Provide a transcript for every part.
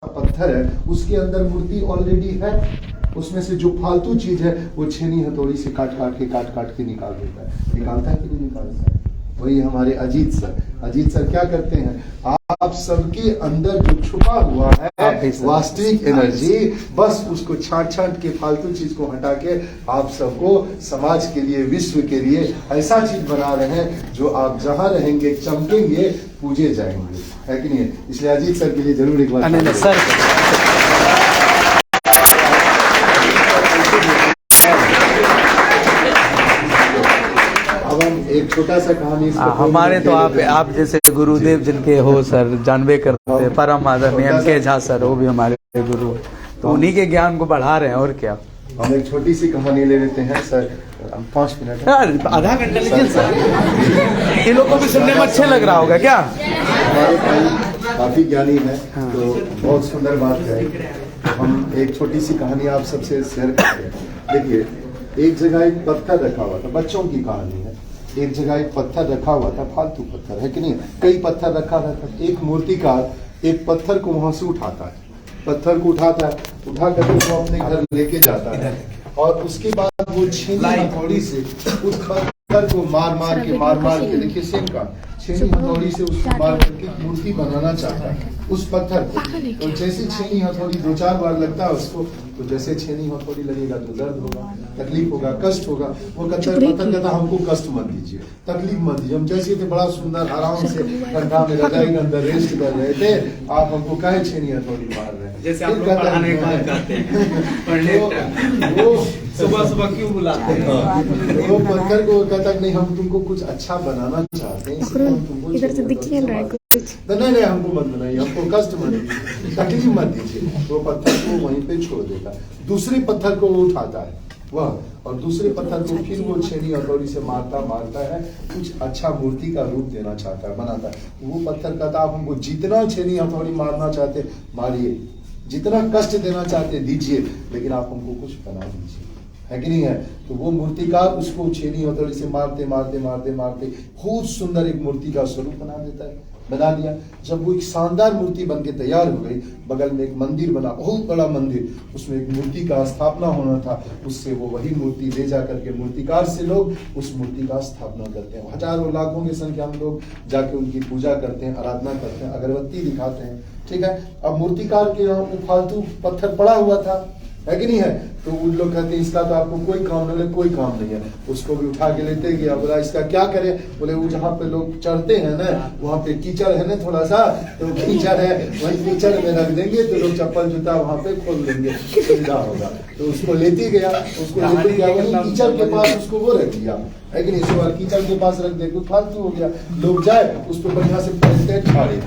पत्थर है उसके अंदर मूर्ति ऑलरेडी है, उसमें से जो फालतू चीज है वो छेनी हथौड़ी से काट काट के निकाल देता है। निकालता है कि नहीं निकालता है? वही हमारे अजीत सर क्या करते हैं, आप सबके अंदर जो छुपा हुआ है वास्तविक एनर्जी, बस उसको छांट के फालतू चीज को हटा के आप सबको समाज के लिए, विश्व के लिए ऐसा चीज बना रहे हैं जो आप जहां रहेंगे चमकेंगे, पूजे जाएंगे, है कि नहीं? इसलिए अजीत सर के लिए जरूर एक बार सर एक छोटा सा कहानी हमारे तो आप जैसे गुरुदेव जिनके हो सर, जानवे करते परम आदरणीय के झा सर, वो भी हमारे गुरु, तो उन्हीं के ज्ञान को बढ़ा रहे हैं। और क्या, हम एक छोटी सी कहानी ले लेते हैं सर, 5 मिनट, आधा घंटा लीजिए सर, इन लोगों को भी सुनने में अच्छे लग रहा होगा क्या? हमारे भाई काफी ज्ञानी है, तो बहुत सुंदर बात है। हम एक छोटी सी कहानी आप सबसे शेयर करते हैं। देखिए, एक जगह एक पत्थर रखा हुआ था, बच्चों की कहानी है। एक जगह एक पत्थर रखा हुआ था, फालतू पत्थर है कि नहीं, कई पत्थर रखा रहता है। एक मूर्तिकार एक पत्थर को वहां से उठाता है, पत्थर को उठा करके वो अपने घर लेके जाता है, और उसके बाद वो छेनी हथौड़ी से उस पत्थर को मार के देखिए सेम का छेनी हथौड़ी से उसको मार करके मूर्ति बनाना चाहता है उस पत्थर को। तो जैसे छेनी हथौड़ी 2-4 बार लगता है उसको, तो जैसे छेनी हथौड़ी लगेगा तो दर्द होगा, तकलीफ होगा, कष्ट होगा। वो पत्थर कहता हमको कष्ट मत दीजिए, तकलीफ मत दीजिए, हम जैसे थे बड़ा सुंदर आराम से ठंडा में रजाई के अंदर रेस्ट कर रहे थे, आप हमको काहे छेनी हथौड़ी मार रहे हैं? जैसे आप लोग पढ़ाने का जाते हैं, वो सुबह क्यों बुलाते हैं? वो पत्थर को कहता नहीं, हम तुमको कुछ अच्छा बनाना चाहते हैं, इधर से दिख नहीं रहा है कुछ। नहीं हमको मत बनाइए, हमको कष्ट मत दीजिए, तकलीफ मत दीजिए। तो पत्थर को वहीं पे छोड़ देता है, दूसरे पत्थर को वो उठाता है वह, और दूसरे पत्थर को फिर वो छेनी हथौड़ी से मारता है, कुछ अच्छा मूर्ति का रूप देना चाहता है, बनाता है। वो पत्थर कहता आप हमको जितना छेनी हथौड़ी मारना चाहते मारिए, जितना कष्ट देना चाहते दीजिए, लेकिन आप हमको कुछ बना दीजिए, है कि नहीं है? तो वो मूर्तिकार उसको छेनी हथौड़ी से मारते बहुत सुंदर एक मूर्ति का स्वरूप बना दिया। जब वो एक शानदार मूर्ति बन के तैयार हो गई, बगल में एक मंदिर बना, बहुत बड़ा मंदिर, उसमें एक मूर्ति का स्थापना होना था, उससे वो वही मूर्ति ले जा करके मूर्तिकार से लोग उस मूर्ति का स्थापना करते हैं। हजारों लाखों की संख्या में लोग जाके उनकी पूजा करते हैं, आराधना करते हैं, अगरबत्ती दिखाते हैं, ठीक है। अब मूर्तिकार के यहाँ वो फालतू पत्थर पड़ा हुआ था, है कि नहीं है? तो उन लोग कहते हैं इसका तो आपको कोई काम नहीं है। उसको भी उठा के लेते गया, बोला इसका क्या करे? बोले वो जहाँ पे लोग चढ़ते हैं ना, वहाँ पे कीचड़ है ना थोड़ा सा, तो कीचड़ है, वही कीचड़ में रख देंगे तो लोग चप्पल जूता वहाँ पे खोल देंगे, सुविधा होगा। तो उसको लेते गया, वही कीचड़ के पास उसको वो रख दिया, है कि नहीं? सवाल कीचड़ के पास रख दे, फालतू हो गया। लोग जाए उस पर बढ़िया से पैर झाड़े,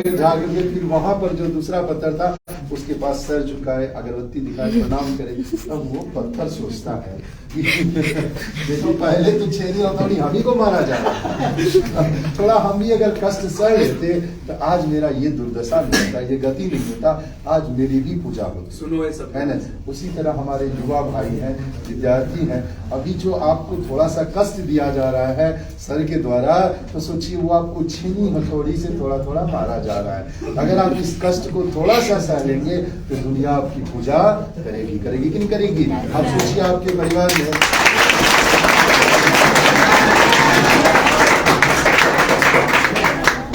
झाड़ के फिर वहां पर जो दूसरा पत्थर था उसके पास सर झुकाए, अगरबत्ती दिखाए, प्रणाम करे। अब वो पत्थर सोचता है देखो पहले तो छेनी हथौड़ी हम ही को मारा जा रहा है, थोड़ा हम भी अगर कष्ट सह लेते तो आज मेरा ये दुर्दशा नहीं होता, ये गति नहीं होता, आज मेरी भी पूजा होती। सुनो है ना? उसी तरह हमारे युवा भाई हैं, विद्यार्थी हैं, अभी जो आपको थोड़ा सा कष्ट दिया जा रहा है सर के द्वारा, तो सोचिए वो आपको छेनी हथौड़ी से थोड़ा मारा जा रहा है। अगर आप इस कष्ट को थोड़ा सा सह लेंगे तो दुनिया आपकी पूजा करेगी कि नहीं करेगी? आप सोचिए आपके परिवार में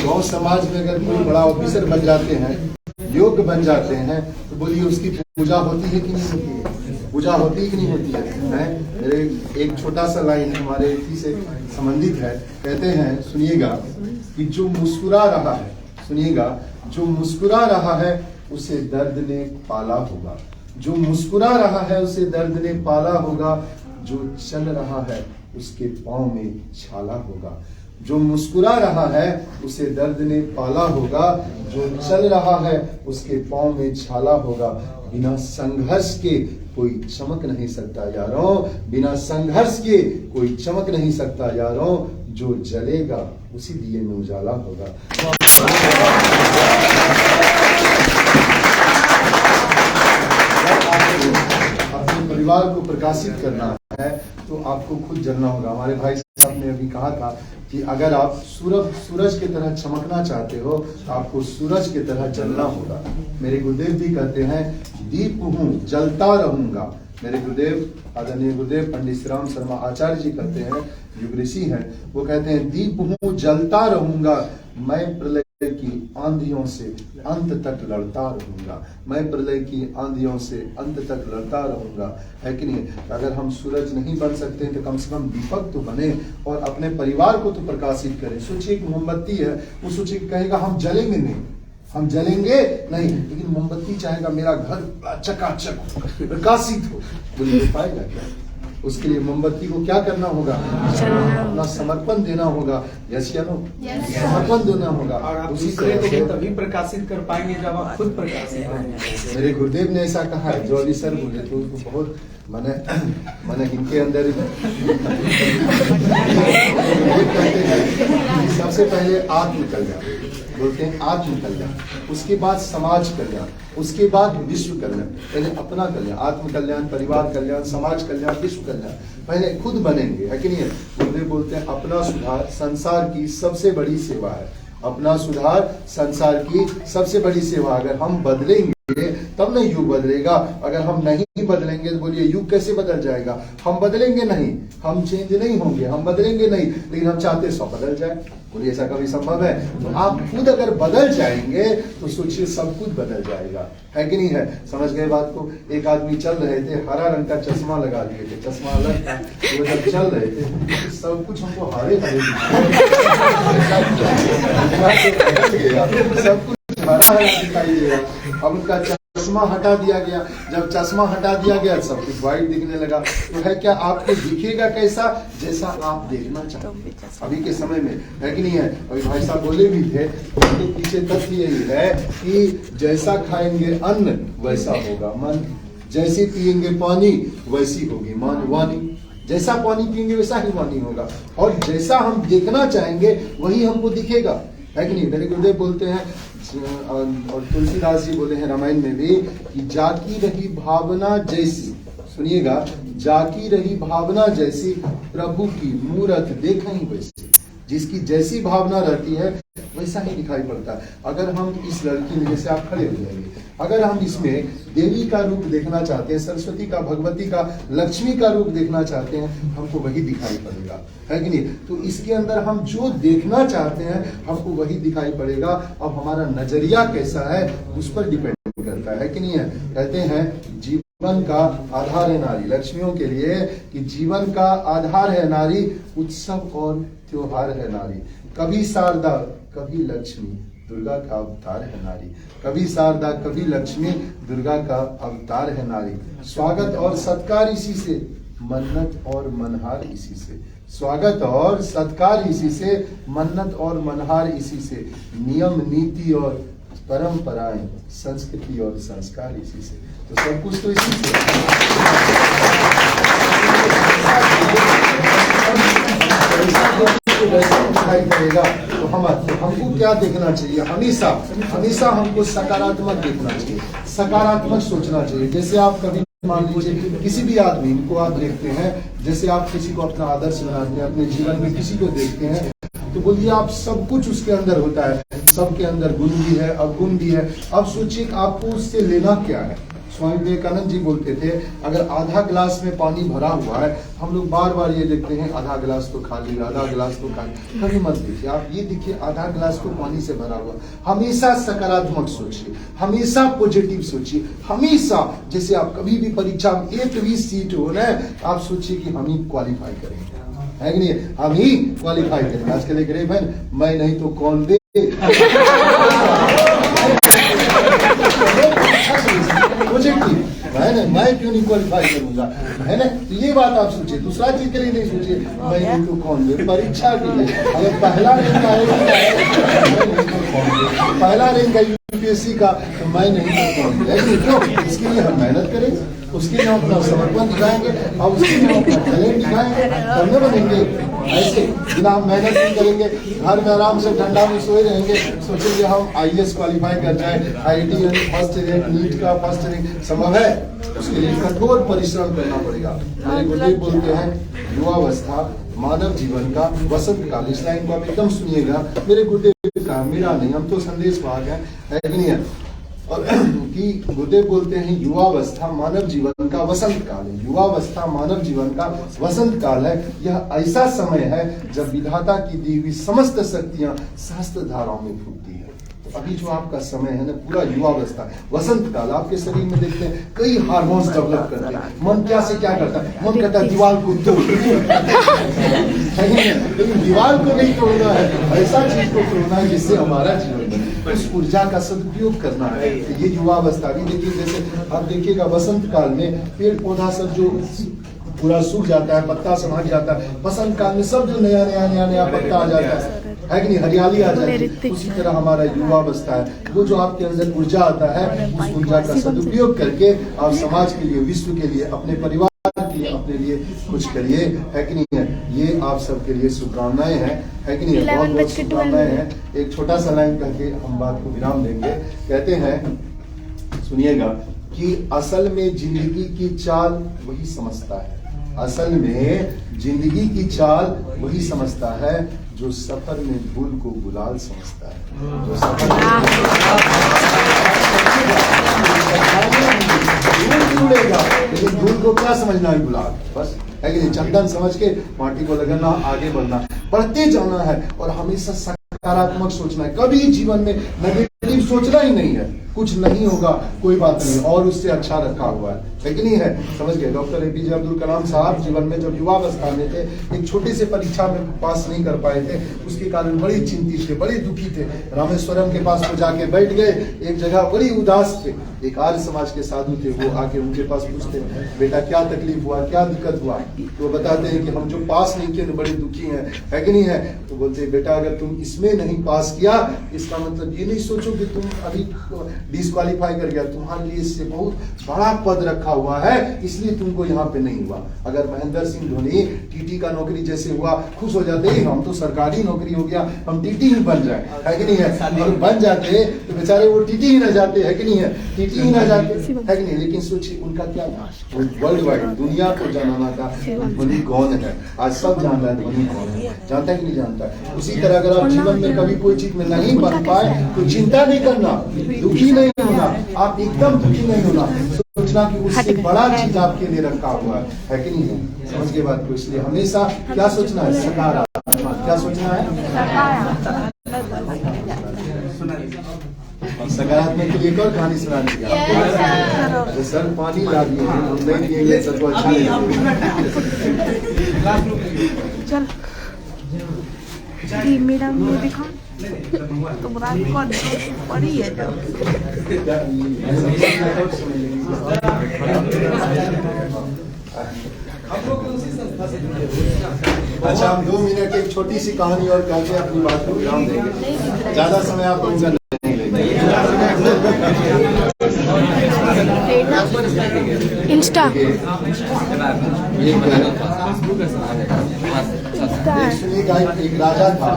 गाँव समाज में अगर कोई बड़ा ऑफिसर बन जाते हैं, योग्य बन जाते हैं, तो बोलिए उसकी पूजा होती है कि नहीं होती है? पूजा होती है कि नहीं होती है? मेरे एक छोटा सा लाइन हमारे इसी से संबंधित है, कहते हैं सुनिएगा कि जो मुस्कुरा रहा है, सुनिएगा, जो मुस्कुरा रहा है उसे दर्द ने पाला होगा, जो मुस्कुरा रहा है उसे दर्द ने पाला होगा, जो चल रहा है उसके पाँव में छाला होगा। जो मुस्कुरा रहा है उसे दर्द ने पाला होगा, जो चल रहा है उसके पाँव में छाला होगा। बिना संघर्ष के कोई चमक नहीं सकता यारों, बिना संघर्ष के कोई चमक नहीं सकता यारों, जो जलेगा उसी दिए में उजाला होगा। अपने परिवार को प्रकाशित करना है तो आपको खुद जलना होगा। हमारे भाई साहब ने अभी कहा था कि अगर आप सूरज की तरह चमकना चाहते हो तो आपको सूरज की तरह जलना होगा। मेरे गुरुदेव भी कहते हैं दीप हूँ जलता रहूंगा। मेरे गुरुदेव आदरणीय गुरुदेव पंडित श्री राम शर्मा आचार्य जी कहते हैं, युग ऋषि हैं, वो कहते हैं दीप हूँ जलता रहूंगा, मैं प्रलय की आंधियों से अंत तक लड़ता रहूंगा। मैं प्रलय की आंधियों से अंत तक लड़ता रहूंगा, है कि नहीं। अगर हम सूरज नहीं बन सकते तो कम से कम दीपक तो बने और अपने परिवार को तो प्रकाशित करें। सोचिए एक मोमबत्ती है, वो सोचिए कहेगा हम जलेंगे नहीं, हम जलेंगे नहीं, लेकिन मोमबत्ती चाहेगा मेरा घर चकाचक प्रकाशित हो, बोलिए पाएगा क्या? उसके लिए मोमबत्ती को क्या करना होगा? अपना समर्पण देना होगा। यस या नो? समर्पण देना होगा। और आप उसी दूसरे को से भी तभी प्रकाशित कर पाएंगे जब आप खुद प्रकाशित होंगे। मेरे गुरुदेव ने ऐसा कहा है, जॉली सर बोले तो उनको बहुत मैंने इनके अंदर सबसे पहले आत्म कल्याण बोलते हैं, आत्म कल्याण, उसके बाद समाज कल्याण, उसके बाद विश्व कल्याण। पहले अपना कल्याण, आत्म कल्याण, परिवार कल्याण, समाज कल्याण, विश्व कल्याण। पहले खुद बनेंगे, है कि नहीं है। गुरुदेव बोलते हैं अपना सुधार संसार की सबसे बड़ी सेवा है। अपना सुधार संसार की सबसे बड़ी सेवा। अगर हम बदलेंगे तब नहीं युग बदलेगा। अगर हम नहीं बदलेंगे तो बोलिए युग कैसे बदल जाएगा? हम बदलेंगे नहीं, हम चेंज नहीं होंगे, हम बदलेंगे नहीं, लेकिन हम चाहते सब बदल जाए। बोलिए ऐसा कभी संभव है? तो आप खुद अगर बदल जाएंगे तो सोचिए सब कुछ बदल जाएगा, है कि नहीं है। समझ गए बात को? एक आदमी चल रहे थे, हरा रंग का चश्मा लगा लिए थे, चश्मा अलग था, वो जब चल रहे थे तो सब कुछ हमको हरे हरे सब कुछ हरा हरा दिखाई दे रहा। अब उनका चश्मा हटा दिया गया, जब चश्मा हटा दिया गया सब कुछ व्हाइट दिखने लगा। तो है क्या आपको दिखेगा कैसा? जैसा आप देखना चाहते अभी के समय में, है कि नहीं है। अभी भाई साहब बोले भी थे, उसके पीछे तथ्य यही है कि जैसा खाएंगे अन्न वैसा होगा मन, जैसे पिएंगे पानी वैसी होगी मन वाणी, जैसा पानी पिएंगे वैसा ही वाणी होगा, और जैसा हम देखना चाहेंगे वही हमको दिखेगा, है कि नहीं। मेरे गुरुदेव बोलते हैं और तुलसीदास जी बोले हैं रामायण में भी कि जाकी रही भावना जैसी, सुनिएगा, जाकी रही भावना जैसी प्रभु की मूरत देखें वैसी। जिसकी जैसी भावना रहती है वैसा ही दिखाई पड़ता है। अगर हम इस लड़की में, जैसे आप खड़े हो जाएंगे, अगर हम इसमें देवी का रूप देखना चाहते हैं, सरस्वती का, भगवती का, लक्ष्मी का रूप देखना चाहते हैं, हमको वही दिखाई पड़ेगा, है कि नहीं। तो इसके अंदर हम जो देखना चाहते हैं हमको वही दिखाई पड़ेगा। अब हमारा नजरिया कैसा है उस पर डिपेंड करता है कि नहीं है। कहते हैं जीवन का आधार है नारी, लक्ष्मियों के लिए कि जीवन का आधार है नारी, उत्सव और त्योहार है नारी। कभी शारदा कभी लक्ष्मी, दुर्गा का अवतार है नारी। कभी शारदा कभी लक्ष्मी, दुर्गा का अवतार है नारी। स्वागत और सत्कार इसी से, मन्नत और मनहार इसी से। स्वागत और सत्कार इसी से, मन्नत और मनहार इसी से। नियम नीति और परंपराएं, संस्कृति और संस्कार इसी से। तो सब कुछ तो इसी से दिखाई पड़ेगा। तो हमको क्या देखना चाहिए? हमेशा हमको सकारात्मक देखना चाहिए, सकारात्मक सोचना चाहिए। जैसे आप कभी मान लीजिए किसी भी आदमी को आप देखते हैं, जैसे आप किसी को अपना आदर्श बनाते हैं, अपने जीवन में किसी को देखते हैं, तो बोलिए आप सब कुछ उसके अंदर होता है, सबके अंदर गुण भी है, अवगुण भी है। अब सोचिए आपको उससे लेना क्या है। स्वामी विवेकानंद जी बोलते थे अगर आधा गिलास में पानी भरा हुआ है, हम लोग बार बार ये देखते हैं आधा गिलास तो खाली, आधा गिलास तो खाली, कभी मत देखिए। आप ये देखिए आधा गिलास तो पानी से भरा हुआ। हमेशा सकारात्मक सोचिए, हमेशा पॉजिटिव सोचिए, हमेशा। जैसे आप कभी भी परीक्षा में एक भी सीट हो ना, आप सोचिए कि हम ही क्वालिफाई करेंगे, है कि नहीं, हम ही क्वालिफाई करेंगे। आजकल एक गरीब है, मैं नहीं तो कौन दे है ना, मैं क्यों नहीं क्वालिफाई करूंगा, है ना। तो ये बात आप सोचिए, दूसरा चीज के लिए नहीं सोचिए मैं नहीं तो कौन दे। परीक्षा के लिए अगर पहला रैंक आएगा, पहला रैंक यूपीएससी का तो मैं नहीं करता हूँ, लेकिन क्यों? इसके लिए हम मेहनत करेंगे, उसके लिए हम अपना समर्पण दिखाएंगे और उसके लिए हम अपना टैलेंट दिखाएंगे, तब न बनेंगे। ऐसे बिना हम मेहनत नहीं करेंगे, घर में आराम से ठंडा में सोए रहेंगे, सोचेंगे हम आईएएस क्वालिफाई कर जाए, आईटी फर्स्ट रैंक, नीट का फर्स्ट रैंक, संभव है? उसके लिए कठोर परिश्रम करना पड़ेगा। मेरे गुरुदेव बोलते हैं युवावस्था मानव जीवन का वसंत काल। इस लाइन को आप एकदम सुनिएगा, मेरे गुरुदेव का, मेरा नहीं, हम तो संदेश भाग है कि नहीं है? और कि गुरुदेव बोलते हैं युवावस्था मानव जीवन का वसंत काल है। युवावस्था मानव जीवन का वसंत काल है। यह ऐसा समय है जब विधाता की दी हुई समस्त शक्तियां सहस्त्र धाराओं में फूटती है। अभी जो आपका समय है ना, पूरा युवावस्था वसंत काल, आपके शरीर में देखते हैं कई हार्मोन्स डेवलप करते हैं। मन क्या से क्या करता है? मन कहता है दीवार को तोड़, लेकिन दीवार को नहीं तोड़ना है, ऐसा चीज को तोड़ना है जिससे हमारा जीवन बने, उस ऊर्जा का सदुपयोग करना है। ये युवावस्था भी देखिए, जैसे आप देखिएगा वसंत काल में पेड़ पौधा सब जो पूरा सूख जाता है, पत्ता समाज जाता है, वसंत काल में सब जो नया नया नया नया पत्ता आ जाता है कि नहीं, हरियाली आ जाती है। उसी तरह हमारा युवावस्था है, वो जो आपके अंदर ऊर्जा आता है, उस ऊर्जा का सदुपयोग करके आप समाज के लिए, विश्व के लिए, अपने परिवार के लिए, अपने लिए कुछ करिए, है कि नहीं है? ये आप सबके लिए शुभकामनाएं हैं, है कि नहीं है? बहुत बहुत शुभकामनाएं हैं। एक छोटा सा लाइन करके हम बात को विराम देंगे। कहते हैं, सुनिएगा, कि असल में जिंदगी की चाल वही समझता है, असल में जिंदगी की चाल वही समझता है जो सफर में भूल को गुलाल समझता है। जो सफर में जुड़ेगा, लेकिन भूल को क्या समझना है? गुलाल, बस, है कि नहीं? चंदन समझ के माटी को लगाना, आगे बढ़ना, बढ़ते जाना है और हमेशा सकारात्मक सोचना है। कभी जीवन में नेगेटिव सोचना ही नहीं है। कुछ नहीं होगा, कोई बात नहीं, और उससे अच्छा रखा हुआ है कि नहीं है? समझ गए? डॉक्टर एपीजे अब्दुल कलाम साहब जीवन में जब युवावस्था में थे, एक छोटे से परीक्षा में पास नहीं कर पाए थे, उसके कारण बड़ी चिंतित थे, बड़े दुखी थे। रामेश्वरम के पास तो जाके बैठ गए, एक जगह बड़ी उदास थे। एक आर्य समाज के साधु थे, वो आके उनके पास पूछते, बेटा क्या तकलीफ हुआ, क्या दिक्कत हुआ? तो बताते हैं कि हम जो पास नहीं किए बड़े दुखी हैं, है कि नहीं है? तो बोलते, बेटा अगर तुम इसमें नहीं पास किया, इसका मतलब ये नहीं सोचो कि तुम अभी डिस्क्वालीफाई कर गया, तुम्हारे लिए इससे बहुत बड़ा पद रखा हुआ है, इसलिए तुमको यहाँ पे नहीं हुआ। अगर महेंद्र सिंह धोनी टीटी का नौकरी जैसे हुआ, खुश हो जाते, हम तो सरकारी नौकरी हो गया, हम टीटी ही बन जाए, है कि नहीं है? और बन जाते तो बेचारे वो टीटी ही न जाते, है कि नहीं है? टीटी ही न जाते, है कि नहीं? लेकिन सोचिए उनका क्या था, वर्ल्ड वाइड दुनिया को जानना था धोनी कौन है। आज सब जानता है धोनी कौन है, जानता है कि नहीं जानता है? उसी तरह अगर आप जीवन में कभी कोई चीज में नहीं बन पाए तो चिंता नहीं करना, दुखी नहीं होना, आप एकदम दुखी नहीं होना, सोचना कि उससे बड़ा चीज आपके लिए रखा हुआ है कि नहीं है? समझ के बात को। इसलिए हमेशा क्या सोचना है? सकारात्मक। क्या सोचना है? सकारात्मक के लिए और कहानी सुनानी है। सर पानी ला दिए, हम नहीं दिएंगे सर को अच्छा नहीं लगेगा। मैडम को दिखा, तुम रात को पड़ी है जब अच्छा, हम 2 मिनट एक छोटी सी कहानी और करके अपनी बात को विराम देंगे। ज्यादा समय आप लोगों का नहीं लेंगे। इंस्टा सुनिएगा, एक राजा था,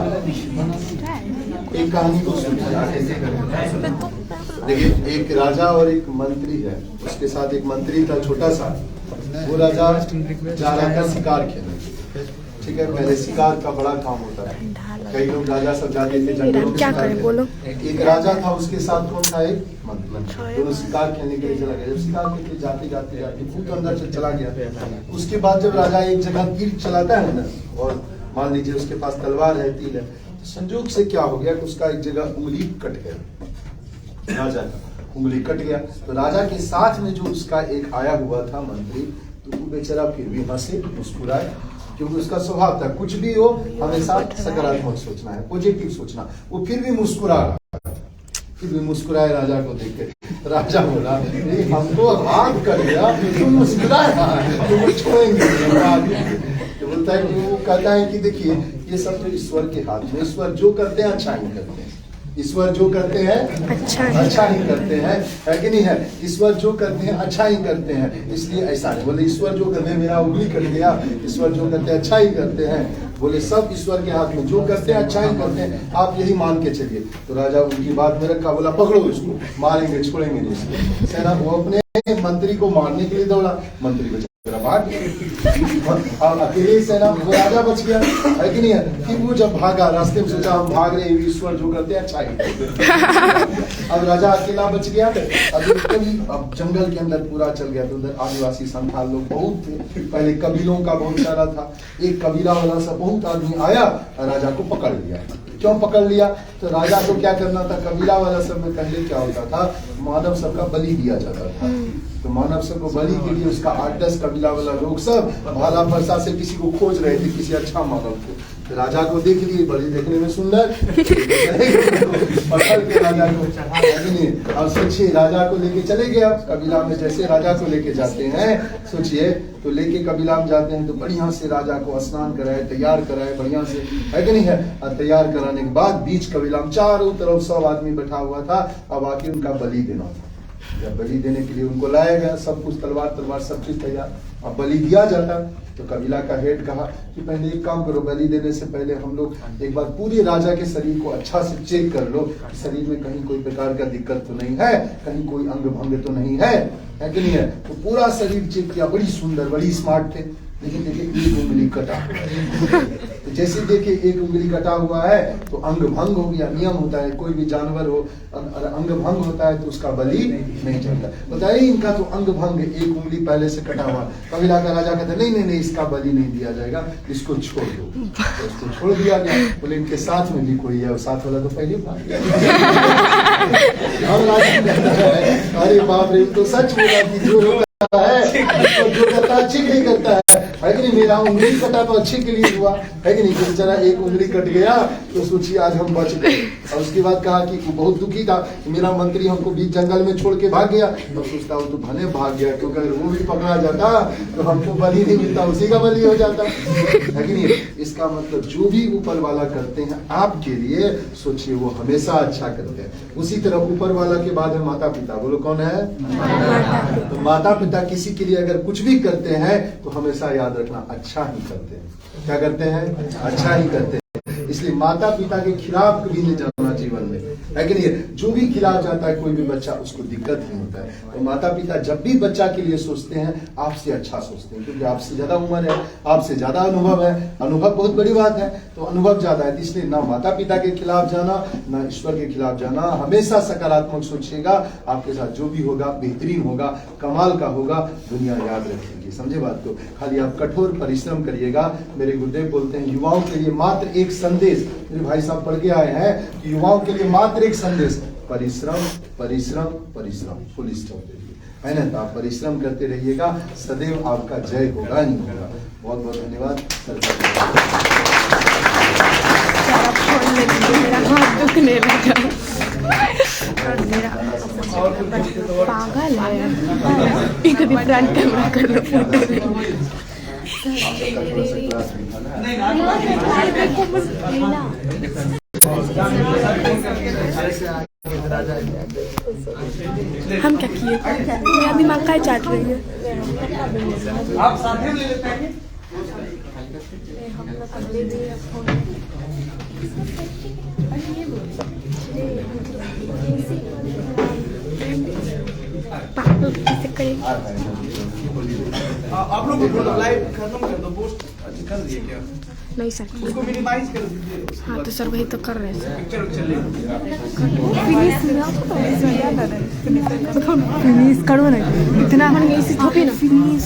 एक कहानी को सुनिए। देखिए, एक राजा और एक मंत्री है, उसके साथ एक मंत्री था छोटा सा। वो राजा जा रहा था शिकार खेलने, ठीक है? पहले शिकार का बड़ा काम होता है, कई लोग राजा सब जाते थे जंगलों में। क्या करें बोलो? एक राजा था, उसके साथ कौन था? एक मंत्री। दोनों शिकार खेलने के लिए चला गया। जब शिकार खेलने जाते जाते जाते भूत अंदर से चला गया। उसके बाद जब राजा एक जगह तीर चलाता है ना, और मान लीजिए उसके पास तलवार है, तीर है, तो संजोग से क्या हो गया कि उसका एक जगह उंगली कट गया, राजा का उंगली कट गया। तो राजा के साथ में जो उसका एक आया हुआ था मंत्री, तो वो बेचारा फिर भी हंसे, मुस्कुराए, क्योंकि उसका स्वभाव था कुछ भी हो हमेशा सकारात्मक सोचना है, पॉजिटिव सोचना। वो फिर भी मुस्कुरा रहा, फिर भी मुस्कुराए राजा को देख के। राजा बोला, हमको हाथ कर दिया, तुम मुस्कुरा रहा है, तुम छोड़ेंगे? तो बोलता है कि वो कहता है कि देखिए, ये सब तो ईश्वर के हाथ में, ईश्वर जो करते हैं अच्छा ही करते हैं, ईश्वर जो करते हैं अच्छा ही करते हैं, है कि नहीं है? ईश्वर जो करते हैं अच्छा ही करते हैं, इसलिए ऐसा नहीं बोले ईश्वर जो करते हैं, मेरा उंगली कट गया, ईश्वर जो करते हैं अच्छा ही करते हैं। बोले सब ईश्वर के हाथ में, जो करते हैं अच्छा ही करते हैं, आप यही मान के चलिए। तो राजा उनकी बात में रखा, बोला पकड़ो इसको, मारेंगे छोड़ेंगे नहीं इसको। सेना वो अपने मंत्री को मारने के लिए दौड़ा, मंत्री को भाग और अकेले सेना वो राजा बच गया, है कि नहीं है? फिर वो जब भागा, रास्ते में सोचा हम भाग रहे, ईश्वर जो करते हैं अच्छा ही करते हैं। अब राजा अकेला बच गया। अब जंगल के अंदर पूरा चल गया, तो उधर आदिवासी संथाल लोग बहुत थे, पहले कबीलों का बहुत सारा था। एक कबीला वाला सब बहुत आदमी आया, राजा को पकड़ लिया। क्यों पकड़ लिया? तो राजा को क्या करना था, कबीला वाला सब में पहले क्या होता था, मानव सबका बलि दिया जाता था। तो मानव सब को बलि के लिए उसका 8-10 कबीला वाला लोग सब भाला फरसा से किसी को खोज रहे थे, किसी अच्छा मानव को। तो राजा को देख लिए, बलि देखने में सुंदर, पकड़ के राजा को नहीं। अब सोचिए राजा को लेके चले गए। अब कबीला में जैसे राजा को लेके जाते हैं, सोचिए तो लेके कबीला में जाते हैं तो बढ़िया से राजा को स्नान कराए, तैयार कराए बढ़िया से, है कि नहीं है? और तैयार कराने के बाद बीच कबीला में चारों तरफ सब आदमी बैठा हुआ था। अब आके उनका बलि देना था। जब बलि देने के लिए उनको लाया गया, सब कुछ तलवार सब चीज तैयार, अब बलि दिया जाता। तो कबीला का हेड कहा कि पहले एक काम करो, बलि देने से पहले हम लोग एक बार पूरे राजा के शरीर को अच्छा से चेक कर लो, शरीर में कहीं कोई प्रकार का दिक्कत तो नहीं है, कहीं कोई अंग भंग तो नहीं है कि नहीं है? तो पूरा शरीर चेक किया, बड़ी सुंदर, बड़ी स्मार्ट थे। लेकिन देखिए एक उंगली कटा तो जैसे देखिए एक उंगली कटा हुआ है तो अंग भंग हो गया। नियम होता है, कोई भी जानवर हो अंग भंग होता है तो उसका बलि नहीं चलता। बताइए इनका तो अंग भंग, एक उंगली पहले से कटा हुआ। कबीला का राजा कहता नहीं, इसका बलि नहीं दिया जाएगा, इसको छोड़ दो। तो इसको छोड़ दिया गया। बोले इनके साथ में भी कोई है, और साथ वाला तो पहले भाग गया। अरे बाप रे, तो सच बोला कि जो है जो करता है अच्छे के लिए करता है कि नहीं? मेरा उंगली कटा तो अच्छे के लिए हुआ, है कि नहीं? तो बेचारा एक उंगली कट गया तो सोचिए आज हम बच गए। और उसके बाद कहा कि वो बहुत दुखी था, मेरा मंत्री हमको बीच जंगल में छोड़ के भाग गया। तो सोचता वो तो भले भाग गया, क्योंकि अगर वो भी पकड़ा जाता तो हमको बलि नहीं मिलता, उसी का बलि हो जाता, है कि नहीं? इसका मतलब जो भी ऊपर वाला करते हैं आपके लिए, सोचिए वो हमेशा अच्छा करते हैं। उसी तरह ऊपर वाला के बाद है माता पिता। बोलो कौन है? तो माता पिता किसी के लिए अगर कुछ भी करते हैं तो हमेशा याद रखना अच्छा ही करते हैं। क्या करते हैं? अच्छा ही करते हैं। इसलिए माता पिता के खिलाफ कभी नहीं जाना जीवन में, है कि नहीं? जो भी खिलाफ जाता है कोई भी बच्चा, उसको दिक्कत ही होता है। तो माता पिता जब भी बच्चा के लिए सोचते हैं, आपसे अच्छा सोचते हैं, क्योंकि आपसे ज्यादा उम्र है, आपसे ज्यादा अनुभव है। अनुभव बहुत बड़ी बात है, तो अनुभव ज्यादा है। इसलिए ना माता पिता के खिलाफ जाना, ना ईश्वर के खिलाफ जाना, हमेशा सकारात्मक सोचिएगा। आपके साथ जो भी होगा बेहतरीन होगा, कमाल का होगा, दुनिया याद रखेगी। समझे बात को? खाली आप कठोर परिश्रम करिएगा। मेरे गुरुदेव बोलते हैं युवाओं के लिए मात्र एक संदेश, मेरे भाई साहब पढ़ के आए हैं कि युवाओं के लिए मात्र एक संदेश, परिश्रम परिश्रम परिश्रम, फुल स्टॉप है ना? तो आप परिश्रम करते रहिएगा, सदैव आपका जय होगा ही होगा। बहुत बहुत धन्यवाद। मेरा हाथ दुखने लगा, पागल है। एक फ्रंट कैमरा कर लो, फोटो हम क्या किए? मेरा दिमाग का चाट रही है। आप साथ में ले लेते हैं। आप लोग लाइव खत्म कर दो, पोस्ट कर दिए क्या? नहीं सर, उसको मिनिमाइज कर दीजिए। हाँ तो सर वही तो कर रहे हैं सर। फिनिश करो ना, इतना फिनिश